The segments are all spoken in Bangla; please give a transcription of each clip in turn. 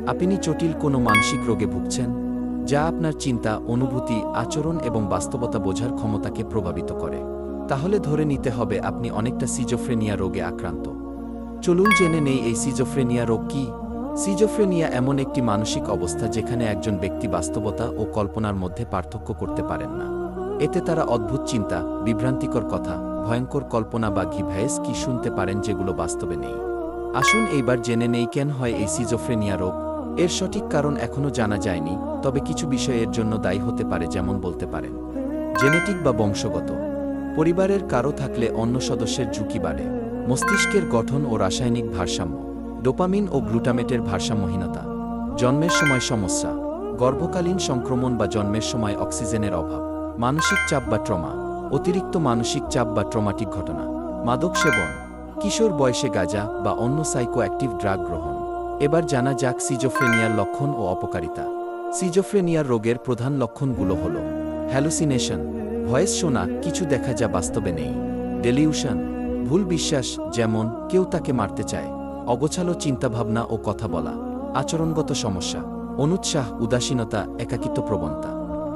আপনি জটিল কোনো মানসিক রোগে ভুগছেন, যা আপনার চিন্তা, অনুভূতি, আচরণ এবং বাস্তবতা বোঝার ক্ষমতাকে প্রভাবিত করে, তাহলে ধরে নিতে হবে আপনি অনেকটা সিজোফ্রেনিয়া রোগে আক্রান্ত। চলুন জেনে নেই এই সিজোফ্রেনিয়া রোগ কী। সিজোফ্রেনিয়া এমন একটি মানসিক অবস্থা যেখানে একজন ব্যক্তি বাস্তবতা ও কল্পনার মধ্যে পার্থক্য করতে পারেন না। এতে তারা অদ্ভুত চিন্তা, বিভ্রান্তিকর কথা, ভয়ঙ্কর কল্পনা বা ভয়েস কি শুনতে পারেন যেগুলো বাস্তবে নেই। আসুন এইবার জেনে নেই কেন হয় এই সিজোফ্রেনিয়া রোগ। এর সঠিক কারণ এখনও জানা যায়নি, তবে কিছু বিষয় এর জন্য দায়ী হতে পারে, যেমন বলতে পারেন জেনেটিক বা বংশগত। পরিবারের কারো থাকলে অন্য সদস্যের ঝুঁকি বাড়ে। মস্তিষ্কের গঠন ও রাসায়নিক ভারসাম্য, ডোপামিন ও গ্লুটামেটের ভারসাম্যহীনতা। জন্মের সময় সমস্যা, গর্ভকালীন সংক্রমণ বা জন্মের সময় অক্সিজেনের অভাব। মানসিক চাপ বা ট্রমা, অতিরিক্ত মানসিক চাপ বা ট্রমাটিক ঘটনা। মাদক সেবন, কিশোর বয়সে গাঁজা বা অন্য সাইকো অ্যাক্টিভ ড্রাগ গ্রহণ। এবার জানা যাক সিজোফ্রেনিয়ার লক্ষণ ও অপকারিতা। সিজোফ্রেনিয়ার রোগের প্রধান লক্ষণগুলো হল হ্যালুসিনেশন, ভয়েস শোনা, কিছু দেখা যা বাস্তবে নেই। ডেলিউশন, ভুল বিশ্বাস, যেমন কেউ তাকে মারতে চায়। অগোছালো চিন্তাভাবনা ও কথা বলা। আচরণগত সমস্যা, অনুৎসাহ, উদাসীনতা, একাকিত্ব প্রবণতা।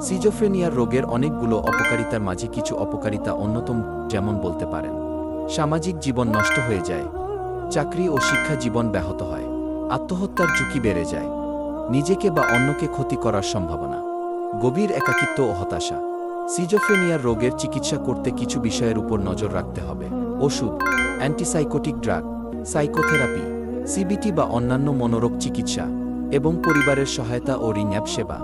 সিজোফ্রেনিয়ার রোগের অনেকগুলো অপকারিতার মাঝে কিছু অপকারিতা অন্যতম, যেমন বলতে পারেন সামাজিক জীবন নষ্ট হয়ে যায়, চাকরি ও শিক্ষা জীবন ব্যাহত হয়, আত্মহত্যার ঝুঁকি বেড়ে যায়, নিজেকে বা অন্যকে ক্ষতি করার সম্ভাবনা, গভীর একাকিত্ব ও হতাশা। সিজোফ্রেনিয়ার রোগের চিকিৎসা করতে কিছু বিষয়ের উপর নজর রাখতে হবে। ওষুধ, অ্যান্টিসাইকোটিক ড্রাগ, সাইকোথেরাপি, সিবিটি বা অন্যান্য মনোরোগ চিকিৎসা এবং পরিবারের সহায়তা ও রিহ্যাব সেবা।